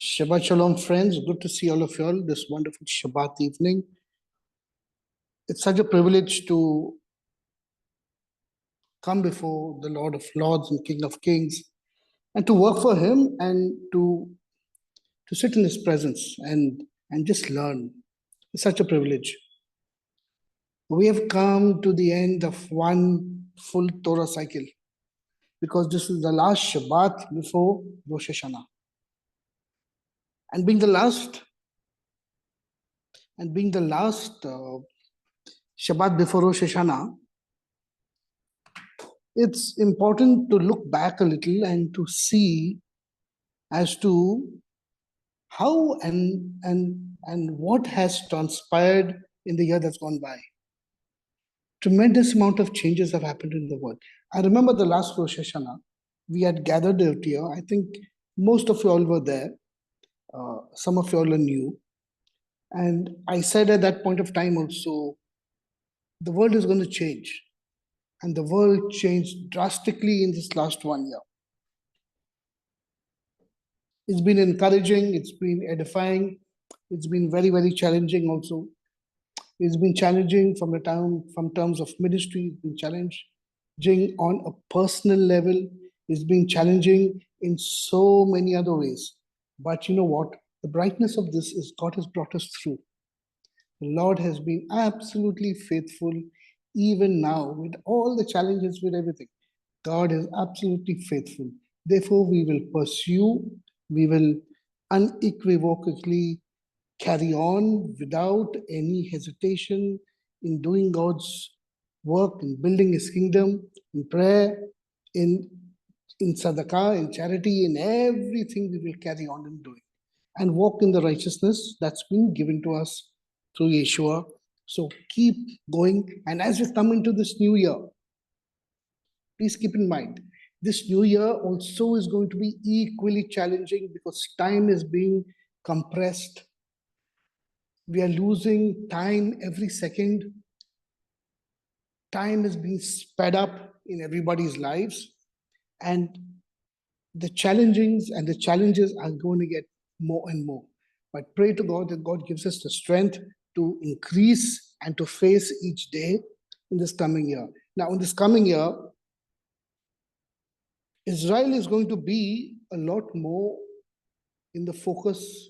Shabbat Shalom, friends. Good to see all of you all this wonderful Shabbat evening. It's such a privilege to come before the Lord of Lords and King of Kings and to work for Him and to sit in His presence and just learn. It's such a privilege. We have come to the end of one full Torah cycle because this is the last Shabbat before Rosh Hashanah. And being the last Shabbat before Rosh Hashanah, it's important to look back a little and to see as to how and what has transpired in the year that's gone by. Tremendous amount of changes have happened in the world. I remember the last Rosh Hashanah, we had gathered out here. I think most of you all were there. Some of you all are new. And I said at that point of time also, the world is going to change. And the world changed drastically in this last 1 year. It's been encouraging, it's been edifying, it's been very, very challenging also. It's been challenging from terms of ministry, it's been challenging on a personal level, it's been challenging in so many other ways. But you know what? The brightness of this is God has brought us through. The Lord has been absolutely faithful even now with all the challenges, with everything. God is absolutely faithful. Therefore, we will pursue, we will unequivocally carry on without any hesitation in doing God's work, in building His kingdom, in prayer, in sadaqah, in charity, in everything we will carry on in doing and walk in the righteousness that's been given to us through Yeshua. So keep going. And as we come into this new year, please keep in mind, this new year also is going to be equally challenging because time is being compressed. We are losing time every second. Time is being sped up in everybody's lives. And the challenges are going to get more and more. But pray to God that God gives us the strength to increase and to face each day in this coming year. Now, in this coming year, Israel is going to be a lot more in the focus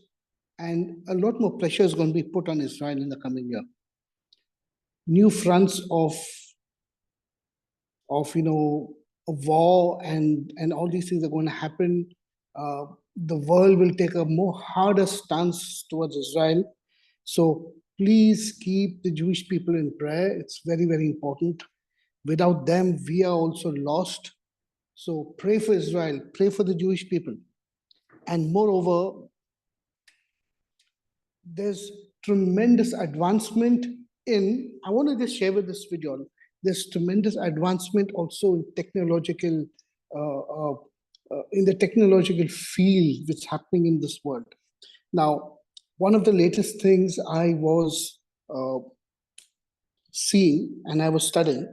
and a lot more pressure is going to be put on Israel in the coming year. New fronts of a war and all these things are going to happen. The world will take a more harder stance towards Israel. So please keep the Jewish people in prayer. It's very, very important. Without them, we are also lost. So pray for Israel, pray for the Jewish people. And moreover, there's tremendous advancement I want to just share with this video, there's tremendous advancement also in the technological field that's happening in this world. Now, one of the latest things I was seeing and I was studying,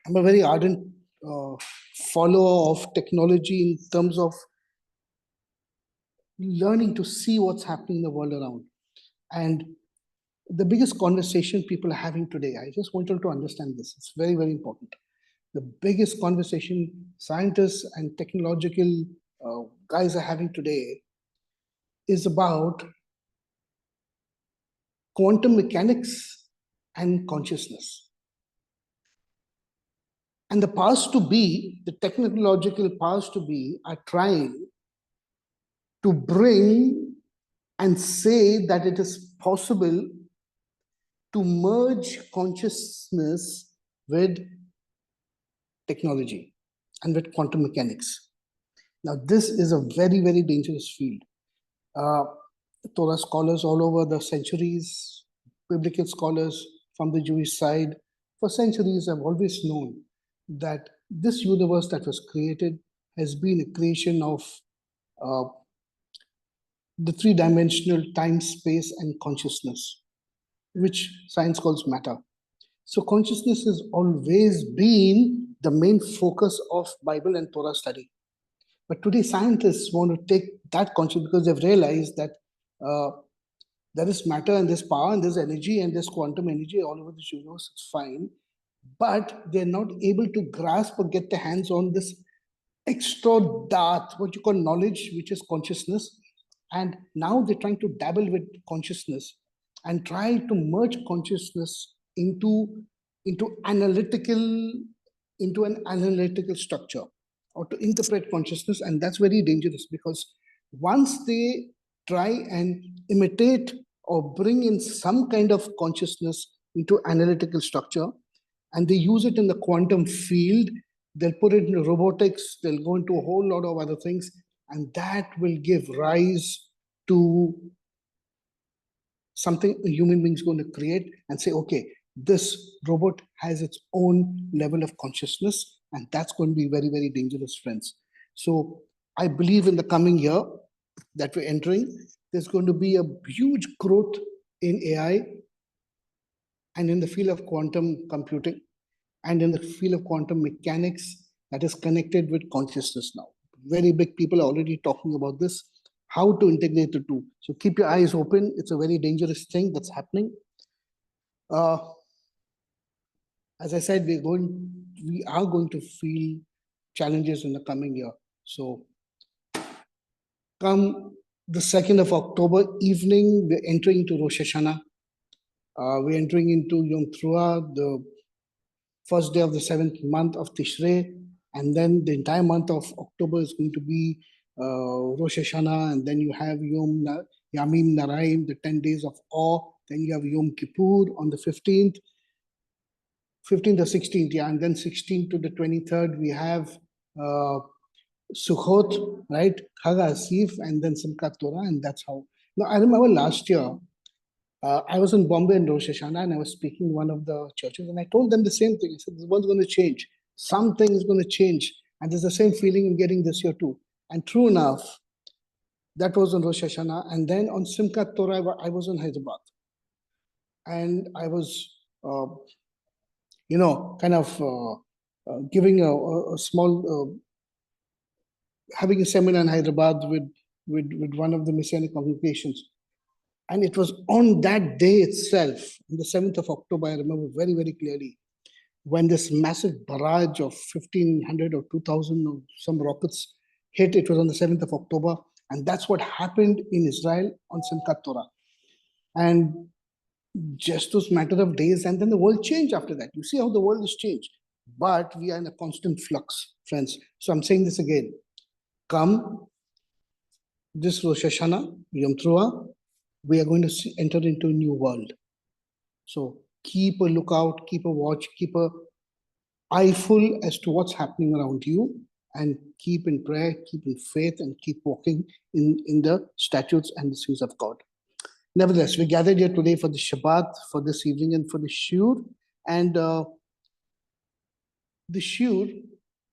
I'm a very ardent follower of technology in terms of learning to see what's happening in the world around. And the biggest conversation people are having today, I just want you to understand this, it's very, very important. The biggest conversation scientists and technological guys are having today is about quantum mechanics and consciousness. And the powers to be, the technological powers to be, are trying to bring and say that it is possible to merge consciousness with technology and with quantum mechanics. Now, this is a very, very dangerous field. Torah scholars all over the centuries, biblical scholars from the Jewish side, for centuries have always known that this universe that was created has been a creation of the three-dimensional time, space, and consciousness, which science calls matter. So consciousness has always been the main focus of Bible and Torah study. But today scientists want to take that consciousness because they've realized that there is matter and there's power and there's energy and there's quantum energy all over the universe. It's fine. But they're not able to grasp or get their hands on this extra dart, what you call knowledge, which is consciousness. And now they're trying to dabble with consciousness and try to merge consciousness into analytical, into an analytical structure, or to interpret consciousness. And that's very dangerous, because once they try and imitate or bring in some kind of consciousness into analytical structure, and they use it in the quantum field, they'll put it into robotics, they'll go into a whole lot of other things, and that will give rise to something a human being is going to create and say, okay, this robot has its own level of consciousness, and that's going to be very, very dangerous, friends. So I believe in the coming year that we're entering, there's going to be a huge growth in AI and in the field of quantum computing and in the field of quantum mechanics that is connected with consciousness now. Very big people are already talking about this, how to integrate the two. So keep your eyes open. It's a very dangerous thing that's happening. As I said, we are going to feel challenges in the coming year. So come the 2nd of October evening, we're entering into Rosh Hashanah. We're entering into Yom Teruah, the first day of the 7th month of Tishrei, and then the entire month of October is going to be Rosh Hashanah, and then you have Yamim Naraim, the 10 days of awe. Then you have Yom Kippur on the 15th or 16th, yeah, and then 16th to the 23rd, we have Sukkot, right? Chag Asif, and then Simchat Torah, and that's how. Now, I remember last year, I was in Bombay in Rosh Hashanah, and I was speaking in one of the churches, and I told them the same thing. I said, this one's going to change. Something is going to change. And there's the same feeling I'm getting this year too. And true enough, that was on Rosh Hashanah. And then on Simchat Torah, I was in Hyderabad. And I was, kind of giving a small, having a seminar in Hyderabad with one of the Messianic congregations. And it was on that day itself, on the 7th of October, I remember very, very clearly, when this massive barrage of 1,500 or 2,000 or some rockets hit. It was on the 7th of October. And that's what happened in Israel on Simchat Torah. And just those matter of days, and then the world changed after that. You see how the world has changed. But we are in a constant flux, friends. So I'm saying this again. Come this Rosh Hashanah, Yom Teruah, we are going to enter into a new world. So keep a lookout, keep a watch, keep a eye full as to what's happening around you, and keep in prayer, keep in faith, and keep walking in the statutes and the things of God. Nevertheless, we gathered here today for the Shabbat, for this evening, and for the Shiur. And the Shiur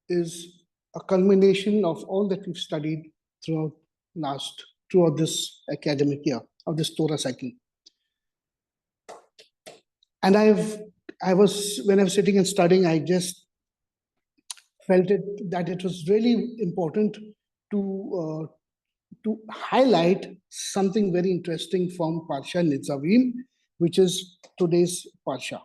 is a culmination of all that we've studied throughout this academic year of this Torah cycle. And when I was sitting and studying, I just felt that it was really important to highlight something very interesting from Parashat Nitzavim, which is today's Parsha.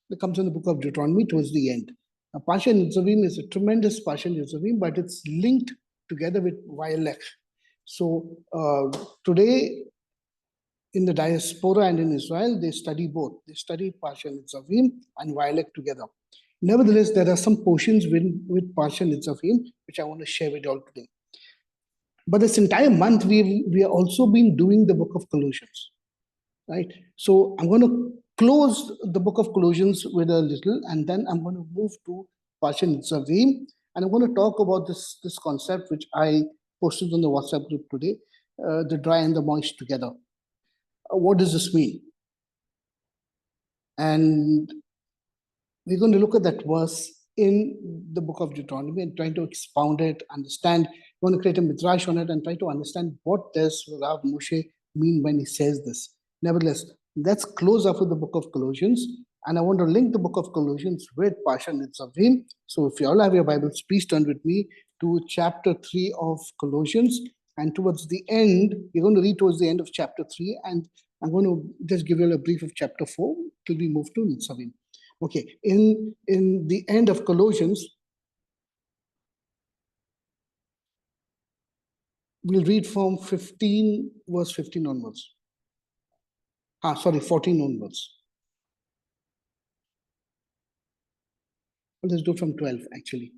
It comes in the book of Deuteronomy towards the end. Now, Parashat Nitzavim is a tremendous Parashat Nitzavim, but it's linked together with Vayelech. So today, in the diaspora and in Israel, they study both. They study Parashat Nitzavim and Vayelech together. Nevertheless, there are some portions with Parashat Nitzavim which I want to share with you all today. But this entire month, we have also been doing the book of Colossians, right? So I'm going to close the book of Colossians with a little, and then I'm going to move to Parashat Nitzavim, and I'm going to talk about this concept which I posted on the WhatsApp group today, the dry and the moist together. What does this mean? And we're going to look at that verse in the book of Deuteronomy and trying to expound it, understand. We're going to create a midrash on it and try to understand what does Rav Moshe mean when he says this. Nevertheless, let's close off with the book of Colossians, and I want to link the book of Colossians with Parashat Nitzavim. So if you all have your Bibles, please turn with me to chapter 3 of Colossians. And towards the end, we're going to read towards the end of chapter 3. And I'm going to just give you a brief of chapter 4 till we move to Nitzavim. Okay, in the end of Colossians, we'll read from 15, verse 15 onwards. 14 onwards. Let's do from 12, actually,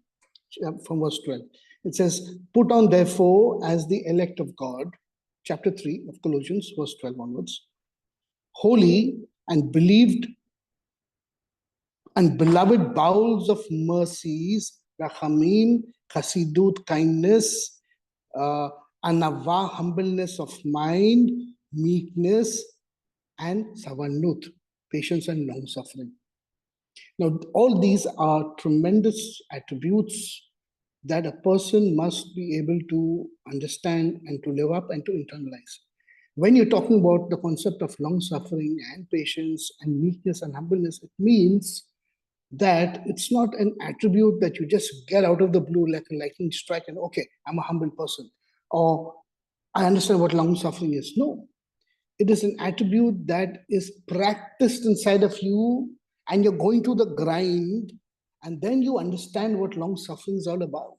from verse 12. It says, put on therefore as the elect of God, chapter 3 of Colossians, verse 12 onwards, holy and believed and beloved bowels of mercies, rachamim, chassidut, kindness, anava, humbleness of mind, meekness, and savanut, patience and long-suffering. Now, all these are tremendous attributes that a person must be able to understand and to live up and to internalize. When you're talking about the concept of long-suffering and patience and meekness and humbleness, it means that it's not an attribute that you just get out of the blue like a lightning strike and, okay, I'm a humble person, or I understand what long-suffering is. No, it is an attribute that is practiced inside of you, and you're going through the grind, and then you understand what long-suffering is all about,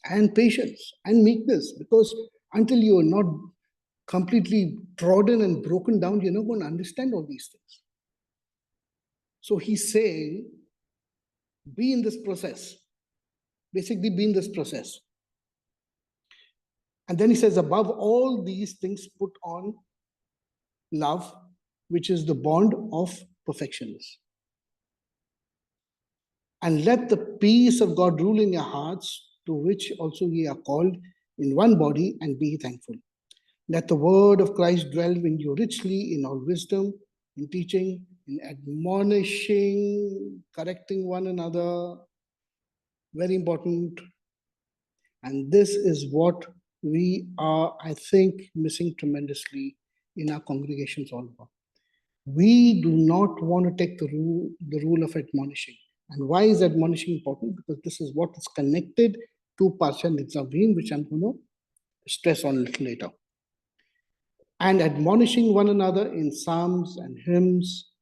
and patience and meekness, because until you are not completely trodden and broken down, you're not going to understand all these things. So he's saying, be in this process. Basically, be in this process. And then he says, above all these things, put on love, which is the bond of perfectionness. And let the peace of God rule in your hearts, to which also ye are called in one body, and be thankful. Let the word of Christ dwell in you richly in all wisdom, in teaching, in admonishing, correcting one another. Very important. And this is what we are, I think, missing tremendously in our congregations all about. We do not want to take the rule of admonishing. And why is admonishing important? Because this is what is connected to Parashat Nitzavim, which I'm going to stress on a little later. And admonishing one another in psalms and hymns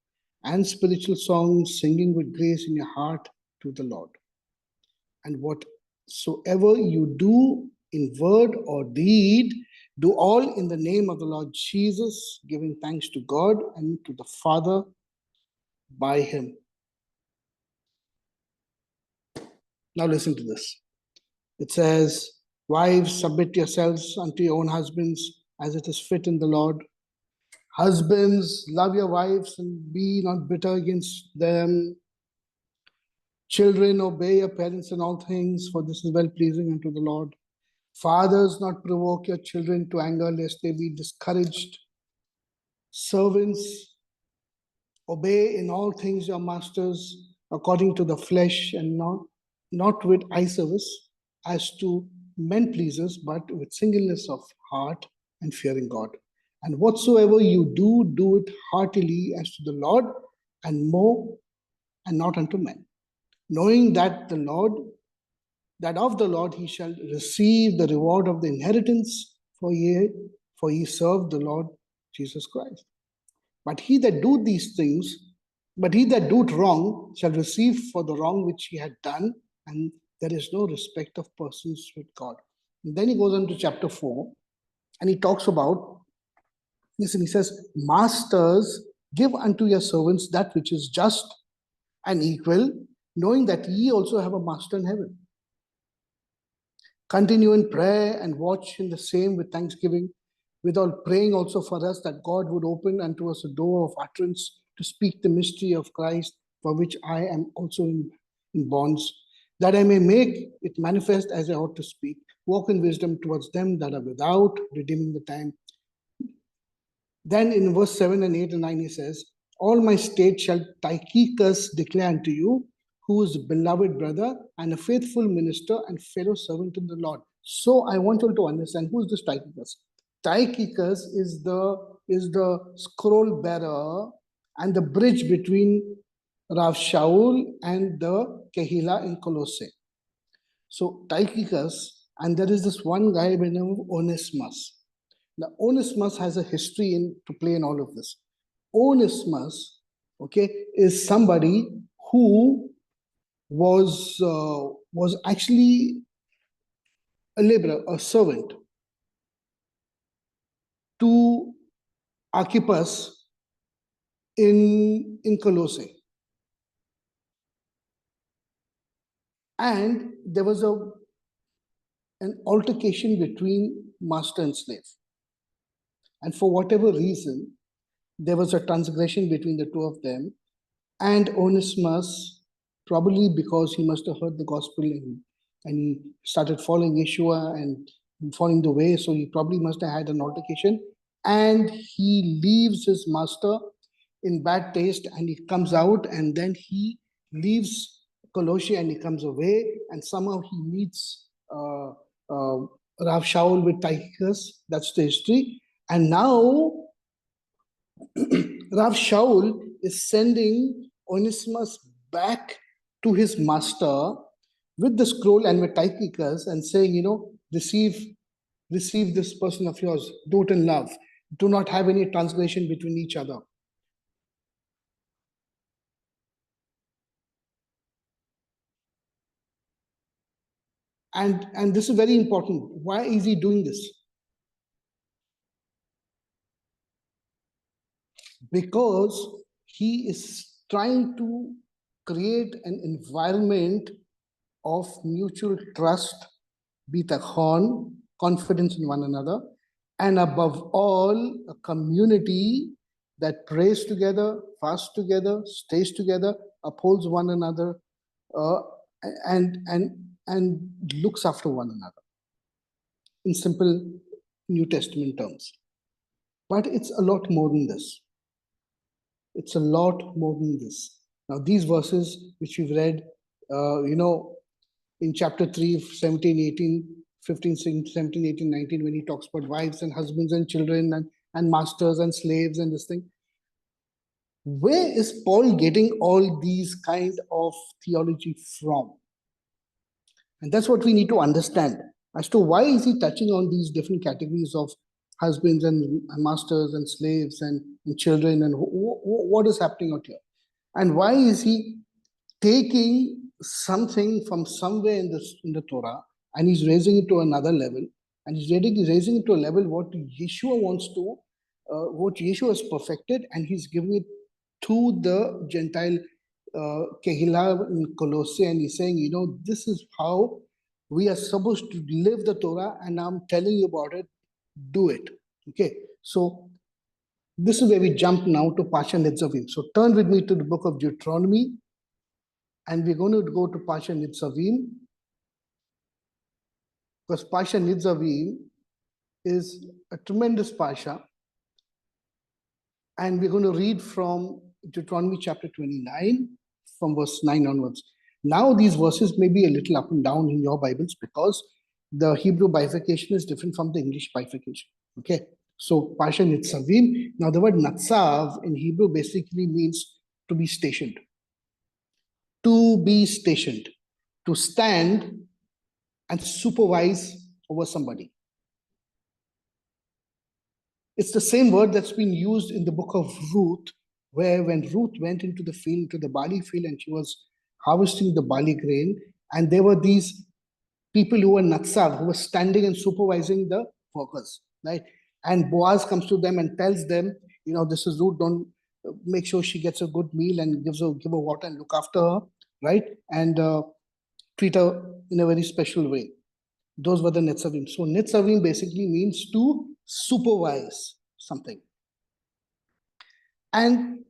and spiritual songs, singing with grace in your heart to the Lord. And whatsoever you do in word or deed, do all in the name of the Lord Jesus, giving thanks to God and to the Father by him. Now listen to this. It says, wives, submit yourselves unto your own husbands as it is fit in the Lord. Husbands, love your wives and be not bitter against them. Children, obey your parents in all things, for this is well-pleasing unto the Lord. Fathers, not provoke your children to anger, lest they be discouraged. Servants, obey in all things your masters according to the flesh, and not with eye service as to men pleasers, but with singleness of heart and fearing God. And whatsoever you do, do it heartily as to the Lord, and more, and not unto men, knowing that of the Lord he shall receive the reward of the inheritance, for ye serve the Lord Jesus Christ. But he that doeth wrong shall receive for the wrong which he had done, and there is no respect of persons with God. And then he goes on to chapter 4, and he talks about, listen, he says, masters, give unto your servants that which is just and equal, knowing that ye also have a master in heaven. Continue in prayer and watch in the same with thanksgiving, withal praying also for us that God would open unto us a door of utterance to speak the mystery of Christ, for which I am also in bonds, that I may make it manifest as I ought to speak. Walk in wisdom towards them that are without, redeeming the time. Then in verse 7 and 8 and 9 he says, all my state shall Tychicus declare unto you, who is a beloved brother and a faithful minister and fellow servant in the Lord. So I want you to understand, who is this Tychicus? Tychicus is the scroll bearer and the bridge between Rav Shaul and the Kehillah in Colossae. So Tychicus, and there is this one guy by the name of Onesimus. Now, Onesimus has a history to play in all of this. Onesimus, okay, is somebody who was actually a laborer, a servant to Archippus in Colossae. And there was an altercation between master and slave. And for whatever reason, there was a transgression between the two of them. And Onesimus, probably because he must have heard the gospel and he started following Yeshua and following the way, so he probably must have had an altercation. And he leaves his master in bad taste and he comes out, and then he leaves Colossae and he comes away, and somehow he meets Rav Shaul with Tychicus. That's the history. And now Rav Shaul is sending Onesimus back to his master with the scroll and with Tychicus and saying, receive this person of yours, do it in love. Do not have any transgression between each other. And this is very important. Why is he doing this? Because he is trying to create an environment of mutual trust, bitachon, confidence in one another, and above all, a community that prays together, fasts together, stays together, upholds one another, and looks after one another. In simple New Testament terms. But it's a lot more than this. It's a lot more than this. Now, these verses which we've read, in chapter 3, 17, 18, 15, 17, 18, 19, when he talks about wives and husbands and children and masters and slaves and this thing. Where is Paul getting all these kind of theology from? And that's what we need to understand as to why is he touching on these different categories of husbands and masters and slaves and children, and what is happening out here? And why is he taking something from somewhere in the Torah and he's raising it to another level, and he's raising it to a level what Yeshua wants to, what Yeshua has perfected, and he's giving it to the Gentile Kehillah in Colossae, and he's saying, this is how we are supposed to live the Torah, and I'm telling you about it, do it. Okay, so this is where we jump now to Parashat Nitzavim. So turn with me to the book of Deuteronomy, and we're going to go to Parashat Nitzavim, because Parashat Nitzavim is a tremendous parasha, and we're going to read from Deuteronomy chapter 29, from verse 9 onwards. Now, these verses may be a little up and down in your Bibles because the Hebrew bifurcation is different from the English bifurcation. Okay, so Parashat Nitzavim. Now, the word Natsav in Hebrew basically means to be stationed. To be stationed, to stand and supervise over somebody. It's the same word that's been used in the book of Ruth, where when Ruth went into the field, to the barley field, and she was harvesting the barley grain, and there were these people who were Natsav, who were standing and supervising the workers, right? And Boaz comes to them and tells them, this is Ruth, don't make sure she gets a good meal and give her water and look after her, right? And treat her in a very special way. Those were the Nitzavim. So Nitzavim basically means to supervise something. And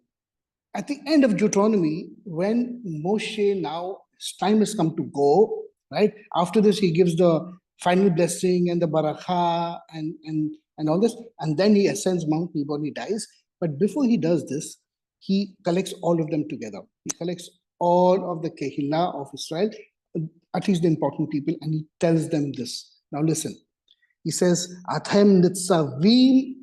at the end of Deuteronomy, when Moshe now, his time has come to go, right? After this, he gives the final blessing and the barakah and all this, and then he ascends Mount Nebo and he dies. But before he does this, he collects all of them together. He collects all of the Kehillah of Israel, at least the important people, and he tells them this. Now listen. He says, Athem Nitzavim,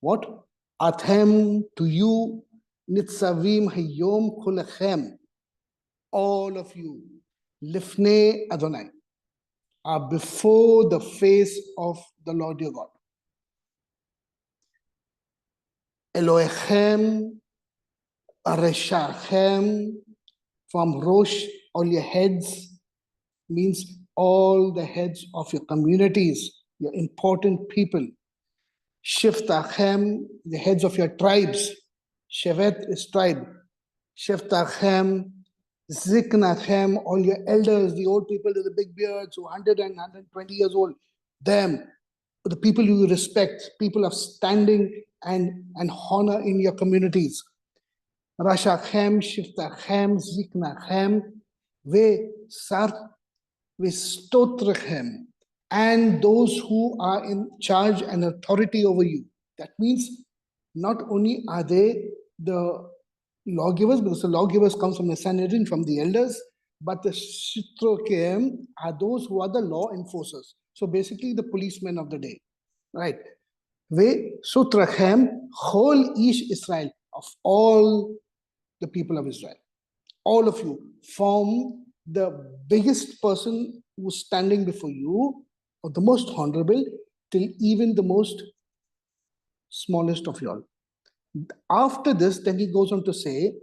what? Athem, to you, Nitzavim hayom kulechem, all of you, Lifnei Adonai. are before the face of the Lord your God. Elohechem, Areshachem, from Rosh, all your heads, means all the heads of your communities, your important people. Shiftachem, the heads of your tribes. Shevet is tribe. Shiftachem, Ziknachem, all your elders, the old people with the big beards, who 100 and 120 years old, them, the people you respect, people of standing and honor in your communities. Rashachem, Shiftachem, Ziknachem, Ve Sar, Ve Stotrechem, and those who are in charge and authority over you. That means not only are they the lawgivers, because the lawgivers come from the Sanhedrin, from the elders, but the Shitrokim are those who are the law enforcers. So basically the policemen of the day, right? Ve Sutrachem, whole Ish Israel, of all the people of Israel. All of you form the biggest person who's standing before you, or the most honorable, till even the most smallest of you all. After this, then he goes on to say,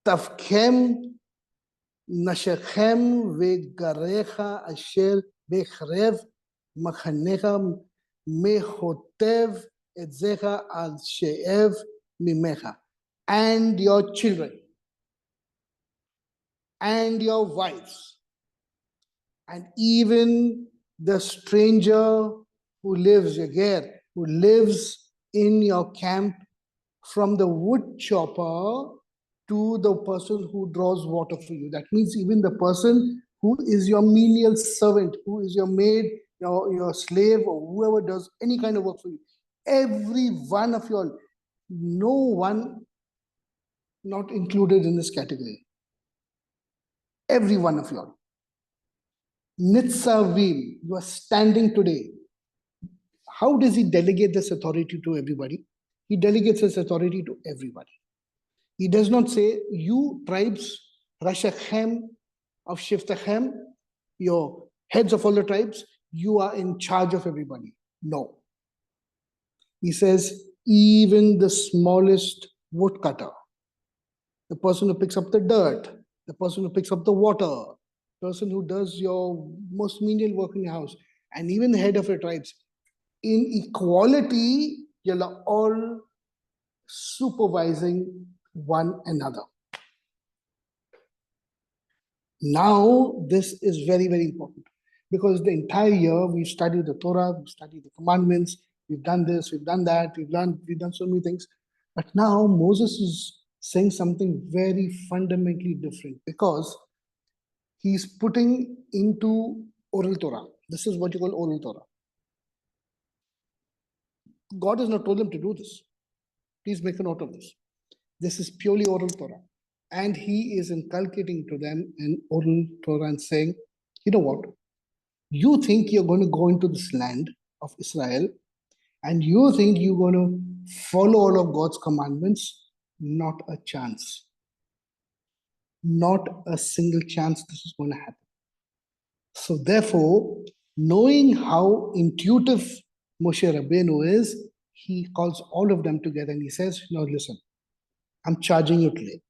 Tavkem Nashechem vegarecha asher bechrev machanecha mechotev etzecha al she'ev mimecha, and your children, and your wives, and even the stranger who lives, Yager, who lives in your camp, from the wood chopper to the person who draws water for you. That means even the person who is your menial servant, who is your maid, your slave, or whoever does any kind of work for you. Every one of you all, no one not included in this category. Every one of you all. Nitzavim, you are standing today. How does he delegate this authority to everybody? He delegates his authority to everybody. He does not say, you tribes, Rashachem of Shiftachem, your heads of all the tribes, you are in charge of everybody. No. He says, even the smallest woodcutter, the person who picks up the dirt, the person who picks up the water, the person who does your most menial work in your house, and even the head of your tribes, in equality, you're all supervising one another. Now, this is very, very important, because the entire year we've studied the Torah, we've studied the commandments, we've done this, we've done that, we've done so many things. But now Moses is saying something very fundamentally different, because he's putting into oral Torah. This is what you call oral Torah. God has not told them to do this. Please make a note of this. This is purely oral Torah. And he is inculcating to them an oral Torah and saying, you know what? You think you're going to go into this land of Israel, and you think you're going to follow all of God's commandments? Not a chance. Not a single chance this is going to happen. So therefore, knowing how intuitive Moshe Rabbeinu is, he calls all of them together and he says, no, listen, I'm charging you today.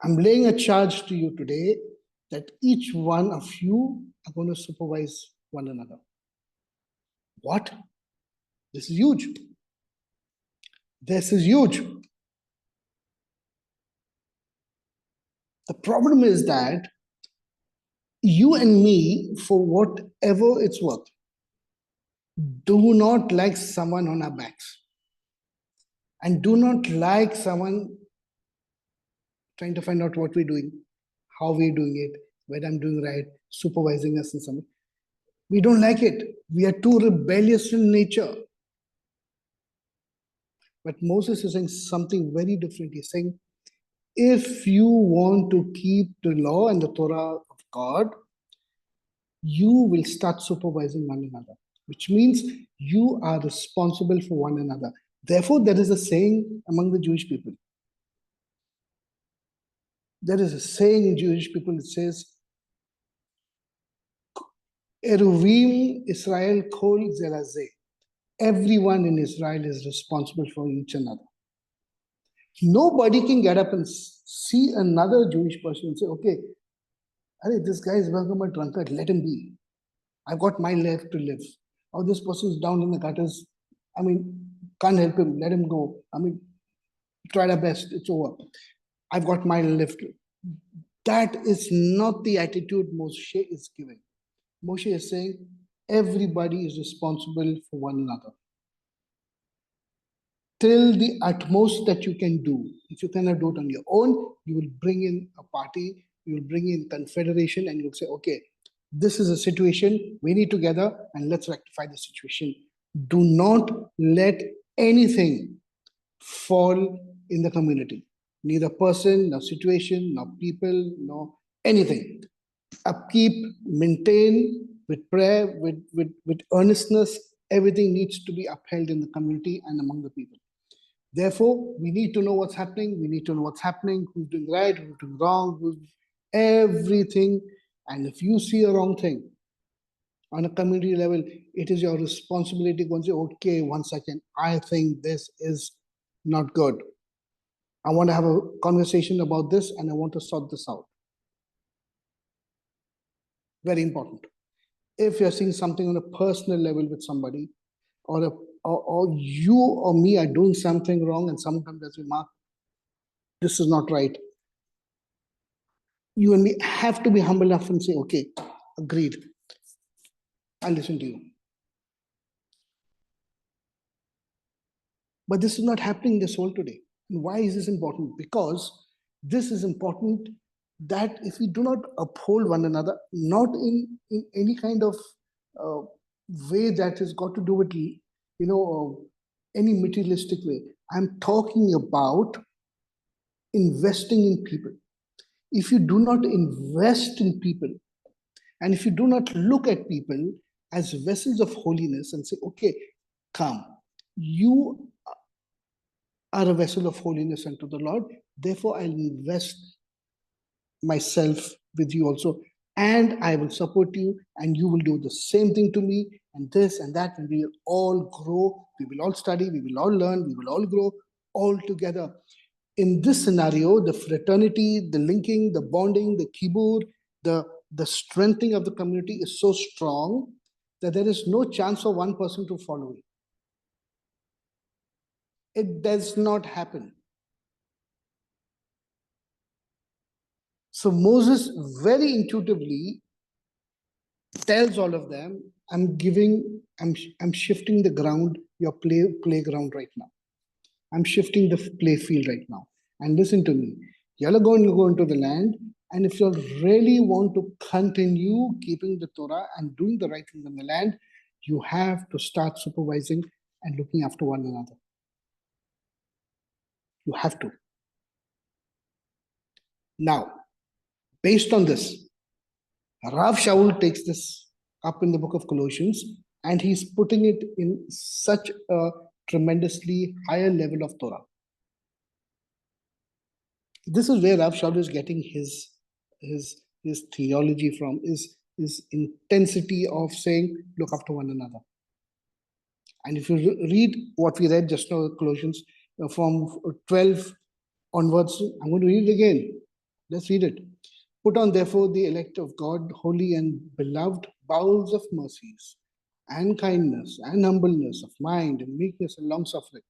I'm laying a charge to you today that each one of you are going to supervise one another. What? This is huge. This is huge. The problem is that you and me, for whatever it's worth, do not like someone on our backs, and do not like someone trying to find out what we're doing, how we're doing it, whether I'm doing right, supervising us in some way. We don't like it. We are too rebellious in nature. But Moses is saying something very different. He's saying, if you want to keep the law and the Torah of God, you will start supervising one another, which means you are responsible for one another. Therefore, there is a saying among the Jewish people. There is a saying in Jewish people, it says, Eruvim Israel Kol Zerazeh. Everyone in Israel is responsible for each another. Nobody can get up and see another Jewish person and say, okay, this guy is become a drunkard, let him be. I've got my life to live. Or this person's down in the gutters. Can't help him, let him go. Tried our best, it's over. I've got my life to. That is not the attitude Moshe is giving. Moshe is saying, everybody is responsible for one another. Till the utmost that you can do. If you cannot do it on your own, you will bring in a party, you will bring in confederation, and you'll say, okay, this is a situation, we need together, and let's rectify the situation. Do not let anything fall in the community. Neither person, nor situation, nor people, nor anything. Upkeep, maintain with prayer, with earnestness, everything needs to be upheld in the community and among the people. Therefore, we need to know what's happening. We need to know what's happening, who's doing right, who's doing wrong, who's everything. And if you see a wrong thing on a community level, it is your responsibility to go and say, okay, 1 second, I think this is not good. I want to have a conversation about this and I want to sort this out. Very important. If you're seeing something on a personal level with somebody, or you or me are doing something wrong and someone comes and remark, this is not right. You and me have to be humble enough and say, okay, agreed. I'll listen to you. But this is not happening in this world today. And why is this important? Because this is important that if we do not uphold one another, not in any kind of way that has got to do with, any materialistic way. I'm talking about investing in people. If you do not invest in people, and if you do not look at people as vessels of holiness and say, okay, come, you are a vessel of holiness unto the Lord, therefore I'll invest myself with you also, and I will support you, and you will do the same thing to me, and this and that, and we will all grow, we will all study, we will all learn, we will all grow all together. In this scenario, the fraternity, the linking, the bonding, the kibur, the strengthening of the community is so strong that there is no chance for one person to fall away. It does not happen. So Moses very intuitively tells all of them, I'm shifting the ground, your playground right now. I'm shifting the play field right now. And listen to me. You're going to go into the land, and if you really want to continue keeping the Torah and doing the right thing in the land, you have to start supervising and looking after one another. You have to. Now, based on this, Rav Shaul takes this up in the book of Colossians, and he's putting it in such a tremendously higher level of Torah. This is where Rav Shaul is getting his theology from, his intensity of saying, look after one another. And if you read what we read just now, Colossians, from 12 onwards, I'm going to read it again. Let's read it. Put on, therefore, the elect of God, holy and beloved, bowels of mercies, and kindness, and humbleness of mind, and meekness, and long-suffering.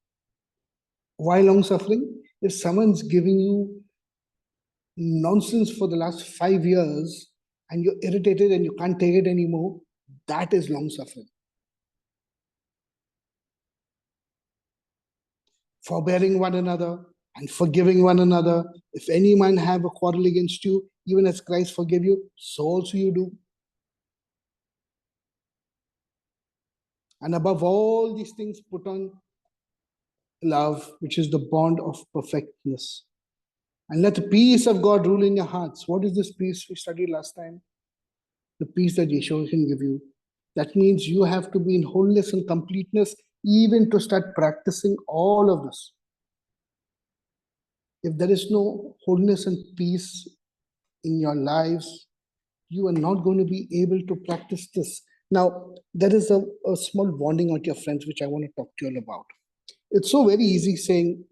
Why long-suffering? If someone's giving you nonsense for the last 5 years, and you're irritated and you can't take it anymore, that is long-suffering. Forbearing one another and forgiving one another. If any man have a quarrel against you, even as Christ forgave you, so also you do. And above all these things, put on love, which is the bond of perfectness. And let the peace of God rule in your hearts. What is this peace we studied last time? The peace that Yeshua can give you. That means you have to be in wholeness and completeness, even to start practicing all of this. if there is no wholeness and peace in your lives, you are not going to be able to practice this. Now, there is a small warning on your friends, which I want to talk to you all about. It's so very easy saying,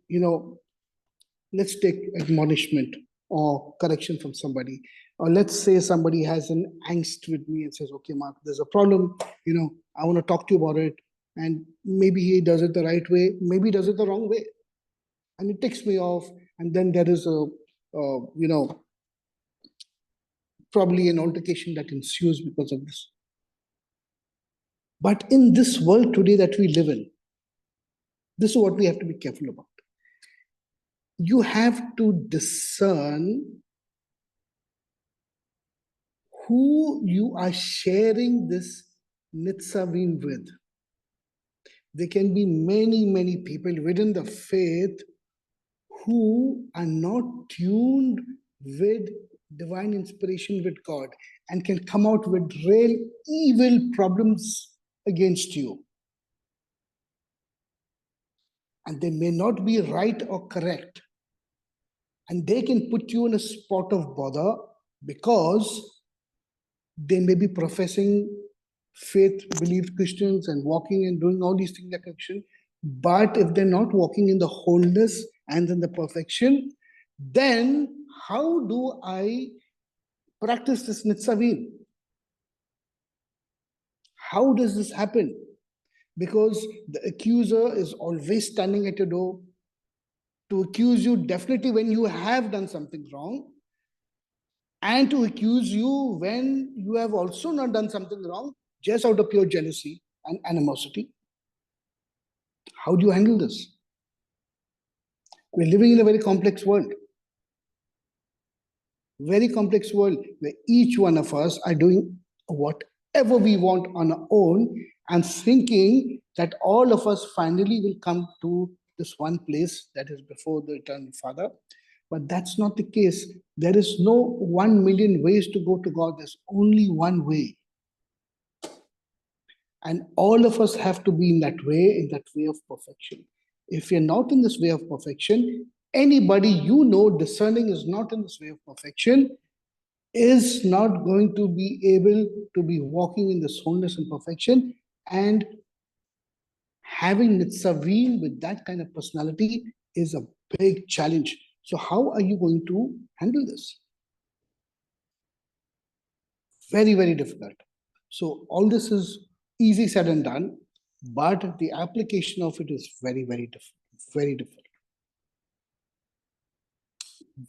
let's take admonishment or correction from somebody. Or let's say somebody has an angst with me and says, okay, Mark, there's a problem, I want to talk to you about it. And maybe he does it the right way, maybe he does it the wrong way. And it takes me off. And then there is probably an altercation that ensues because of this. But in this world today that we live in, this is what we have to be careful about. You have to discern who you are sharing this Nitzavim with. There can be many, many people within the faith who are not tuned with divine inspiration with God and can come out with real evil problems against you. And they may not be right or correct. And they can put you in a spot of bother because they may be professing faith, believed Christians and walking and doing all these things like Christian. But if they're not walking in the wholeness and in the perfection, then how do I practice this Nitzavim? How does this happen? Because the accuser is always standing at your door to accuse you definitely when you have done something wrong, and to accuse you when you have also not done something wrong, just out of pure jealousy and animosity. How do you handle this? We're living in a very complex world. Very complex world where each one of us are doing whatever we want on our own and thinking that all of us finally will come to this one place that is before the Eternal Father. But that's not the case. There is no 1 million ways to go to God. There's only one way. And all of us have to be in that way of perfection. If you're not in this way of perfection, anybody discerning is not in this way of perfection is not going to be able to be walking in this wholeness and perfection. And having Nitzavim with that kind of personality is a big challenge. So how are you going to handle this? Very, very difficult. So all this is easy said and done, but the application of it is very, very difficult. Very difficult.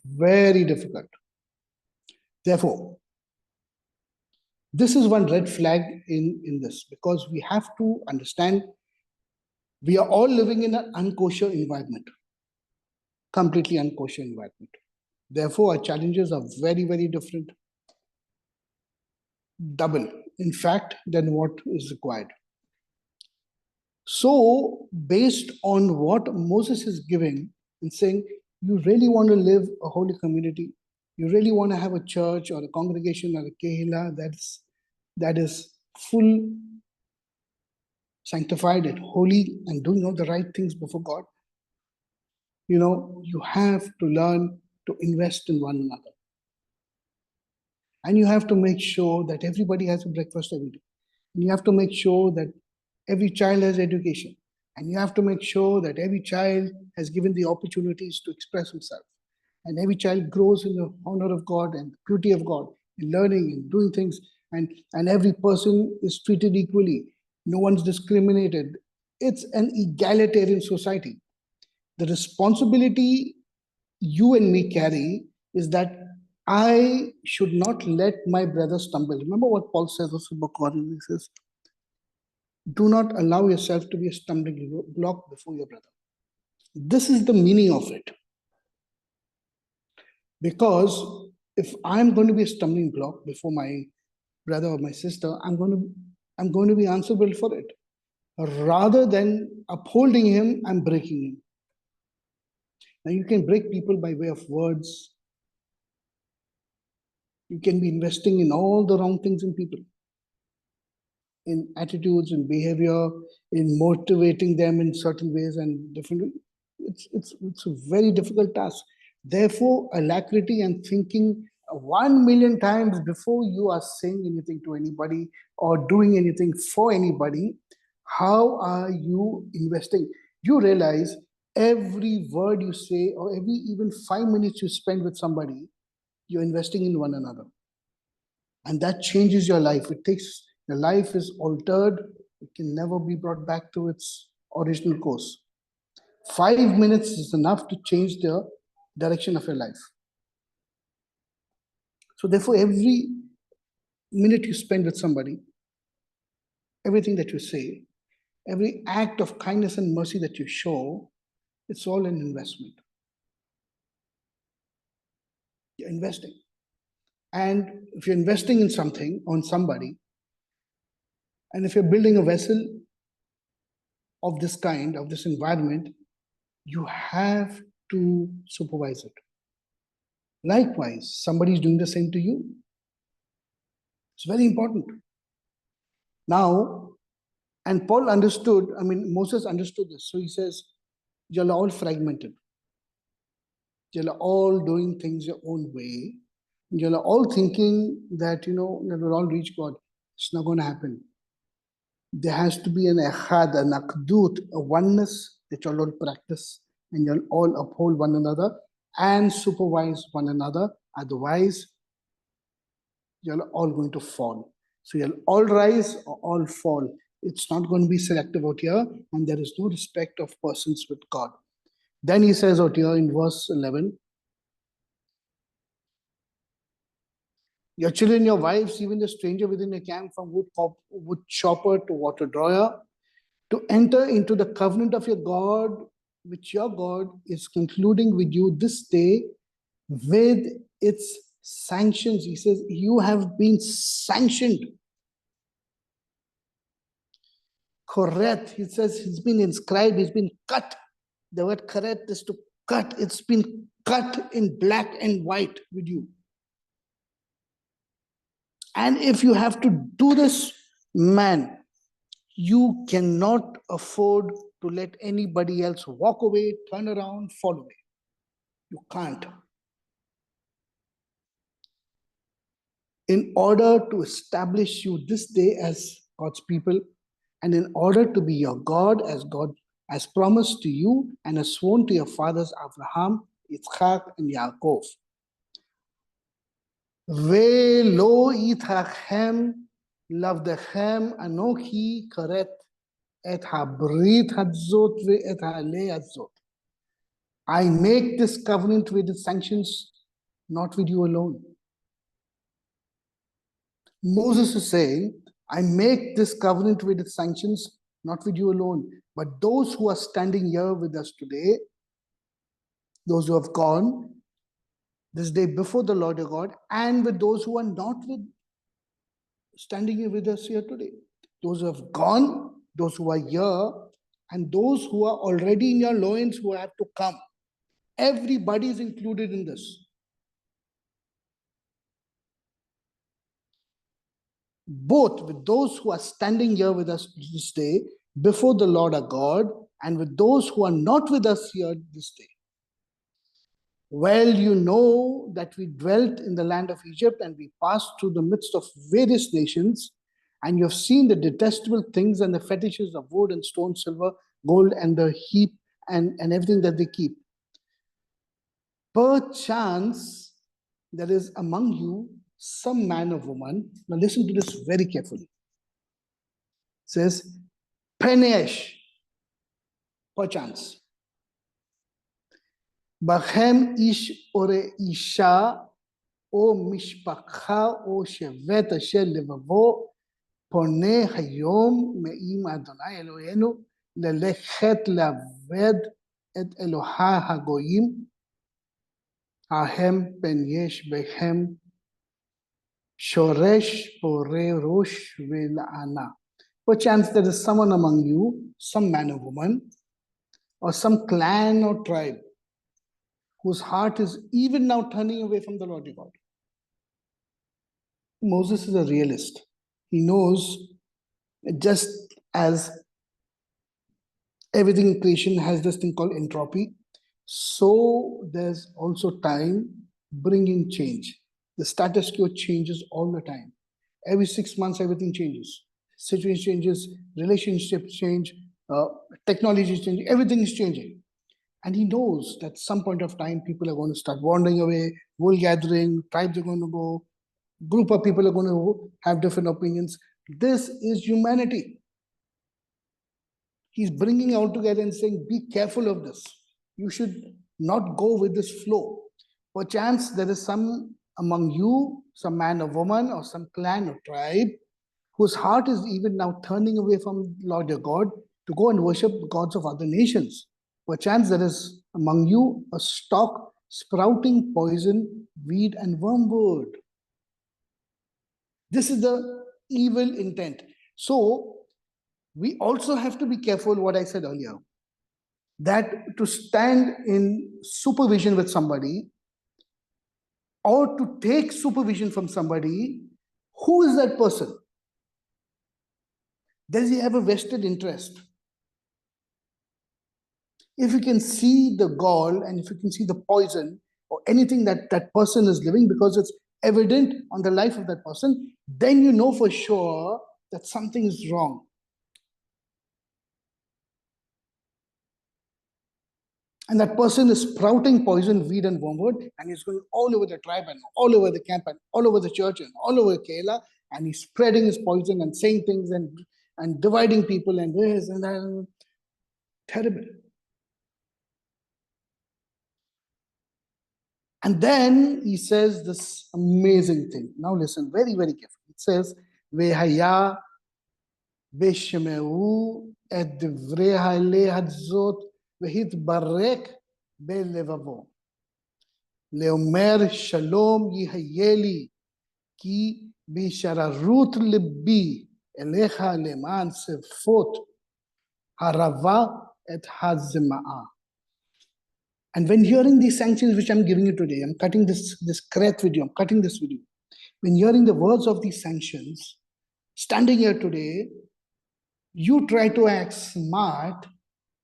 Very difficult. Therefore, this is one red flag in this, because we have to understand we are all living in an unkosher environment, completely unkosher environment. Therefore, our challenges are very, very different. Double, in fact, than what is required. So, based on what Moses is giving and saying, you really want to live a holy community, you really want to have a church or a congregation or a kehillah that is full, sanctified and holy and doing all the right things before God, you have to learn to invest in one another. And you have to make sure that everybody has a breakfast every day. And you have to make sure that every child has education. And you have to make sure that every child has given the opportunities to express himself. And every child grows in the honor of God and the beauty of God, in learning and doing things. And every person is treated equally. No one's discriminated. It's an egalitarian society. The responsibility you and me carry is that I should not let my brother stumble. Remember what Paul says in the book of Corinthians, he says, do not allow yourself to be a stumbling block before your brother. This is the meaning of it. Because if I'm going to be a stumbling block before my brother or my sister, I'm going to be answerable for it. Rather than upholding him, I'm breaking him. Now you can break people by way of words. You can be investing in all the wrong things in people, in attitudes, in behavior, in motivating them in certain ways and different ways. It's a very difficult task. Therefore, alacrity and thinking 1 million times before you are saying anything to anybody or doing anything for anybody. How are you investing? You realize every word you say or every even 5 minutes you spend with somebody, you're investing in one another. And that changes your life. It takes, your life is altered. It can never be brought back to its original course. 5 minutes is enough to change the direction of your life. So therefore, every minute you spend with somebody, everything that you say, every act of kindness and mercy that you show, it's all an investment. You're investing. And if you're investing in something, on somebody, and if you're building a vessel of this kind, of this environment, you have to supervise it. Likewise, somebody is doing the same to you. It's very important. Now, and Paul understood, Moses understood this. So he says, you're all fragmented. You're all doing things your own way. You're all thinking that, we'll all reach God. It's not going to happen. There has to be an echad, an akdut, a oneness that you'll all practice, and you'll all uphold one another and supervise one another. Otherwise, you're all going to fall. So you'll all rise or all fall. It's not going to be selective out here, and there is no respect of persons with God. Then he says out here in verse 11, your children, your wives, even the stranger within your camp, from wood chopper to water drawer, to enter into the covenant of your God, which your God is concluding with you this day with its sanctions. He says, you have been sanctioned. Correct. He says he's been inscribed, he's been cut. The word correct is to cut. It's been cut in black and white with you. And if you have to do this, man, you cannot afford to let anybody else walk away, turn around, fall away. You can't. In order to establish you this day as God's people, and in order to be your God as promised to you and as sworn to your fathers Abraham, Yitzchak, and Yaakov. Ve'lo itachem lavdechem anochi karet et habrit hadzot ve'et ha'aleh hadzot. I make this covenant with its sanctions, not with you alone. Moses is saying, I make this covenant with its sanctions, not with you alone, but those who are standing here with us today, those who have gone this day before the Lord your God, and with those who are not standing here with us here today. Those who have gone, those who are here, and those who are already in your loins who have to come. Everybody is included in this. Both with those who are standing here with us this day before the Lord our God, and with those who are not with us here this day. Well, you know that we dwelt in the land of Egypt, and we passed through the midst of various nations, and you have seen the detestable things and the fetishes of wood and stone, silver, gold, and the heap and everything that they keep. Perchance there is among you some man or woman. Now listen to this very carefully. It says, Penesh, perchance. Bachem ish ore isha o mishpacha o shevet asher levavo pone hayom me'im Adonai Eloheinu lelechet laved et Eloha hagoyim ahem ben yesh bechem shoresh pore rosh vela'ana. Perchance there is someone among you, some man or woman, or some clan or tribe, whose heart is even now turning away from the Lord your God. Moses is a realist. He knows just as everything in creation has this thing called entropy, So there's also time bringing change. The status quo changes all the time. Every 6 months, everything changes. Situation changes, relationships change, uh, technology is changing, everything is changing. And he knows that some point of time, people are going to start wandering away, wool gathering, tribes are going to go, group of people are going to have different opinions. This is humanity. He's bringing out together and saying, be careful of this. You should not go with this flow. Perchance there is some among you, some man or woman or some clan or tribe, whose heart is even now turning away from Lord your God to go and worship gods of other nations. Perchance there is among you a stalk sprouting poison, weed, and wormwood. This is the evil intent. So we also have to be careful what I said earlier, that to stand in supervision with somebody or to take supervision from somebody, who is that person? Does he have a vested interest? If you can see the gall and if you can see the poison or anything that that person is living because it's evident on the life of that person, then you know for sure that something is wrong. And that person is sprouting poison, weed, and wormwood, and he's going all over the tribe and all over the camp and all over the church and all over Kerala, and he's spreading his poison and saying things and dividing people and this and that. Terrible. And then he says this amazing thing. Now listen, very, very carefully. It says, Vehaya Beshmeu et Vrehale Hadzot Vehit Barek Belevavo. Leomer Shalom Yihayeli Ki Bishararut Libi Elecha Leman Sefot Harava et Hazmaa. And when hearing these sanctions which I'm giving you today, I'm cutting this Kret video, I'm cutting this video. When hearing the words of these sanctions, standing here today, you try to act smart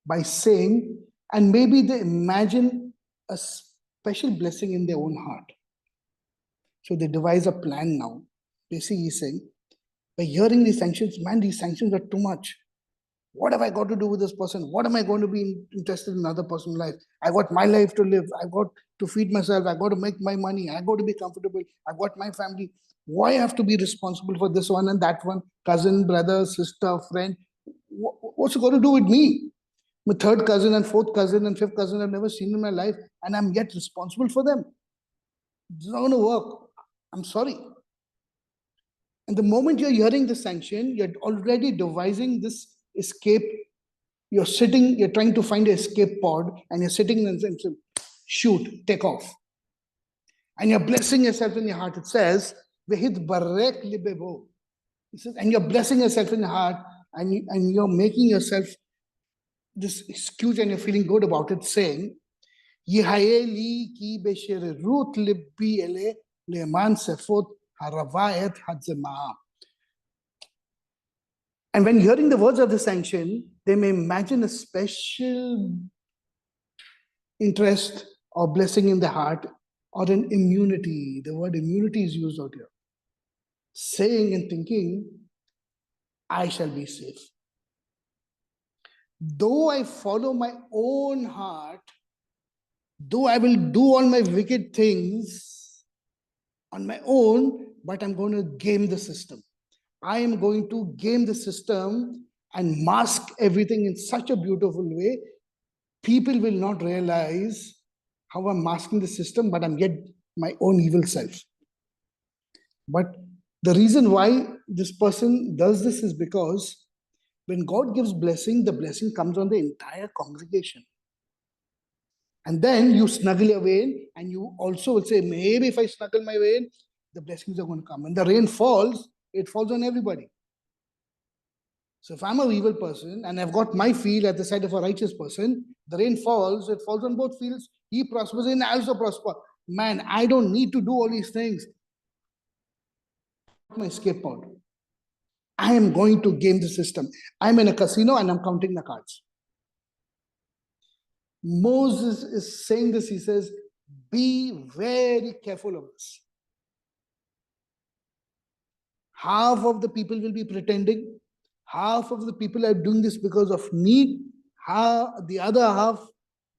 by saying, and maybe they imagine a special blessing in their own heart. So they devise a plan now. Basically, he's saying, by hearing these sanctions, man, these sanctions are too much. What have I got to do with this person? What am I going to be interested in another person's life? I got my life to live. I got to feed myself. I got to make my money. I got to be comfortable. I got my family. Why have to be responsible for this one and that one? Cousin, brother, sister, friend. What's it got to do with me? My third cousin and fourth cousin and fifth cousin I've never seen in my life, and I'm yet responsible for them. It's not going to work. I'm sorry. And the moment you're hearing the sanction, you're already devising this escape. You're sitting, you're trying to find an escape pod, and you're sitting and saying, shoot, take off. And you're blessing yourself in your heart. It says, Vehit barek libebo. It says, and you're blessing yourself in your heart, and you're making yourself this excuse and you're feeling good about it, saying, Yihaeli ki beshere ruth libbi ele leman sefot haravayet hadzema. And when hearing the words of the sanction, they may imagine a special interest or blessing in the heart or an immunity. The word immunity is used out here. Saying and thinking, I shall be safe. Though I follow my own heart, though I will do all my wicked things on my own, but I'm going to game the system. I am going to game the system and mask everything in such a beautiful way. People will not realize how I'm masking the system, but I'm yet my own evil self. But the reason why this person does this is because when God gives blessing, the blessing comes on the entire congregation. And then you snuggle your way in, and you also will say, maybe if I snuggle my way in, the blessings are going to come. When the rain falls, it falls on everybody. So if I'm an evil person and I've got my field at the side of a righteous person, the rain falls, it falls on both fields. He prospers and I also prosper. Man, I don't need to do all these things. My escape pod. I am going to game the system. I'm in a casino and I'm counting the cards. Moses is saying this. He says, be very careful of this. Half of the people will be pretending. Half of the people are doing this because of need. The other half,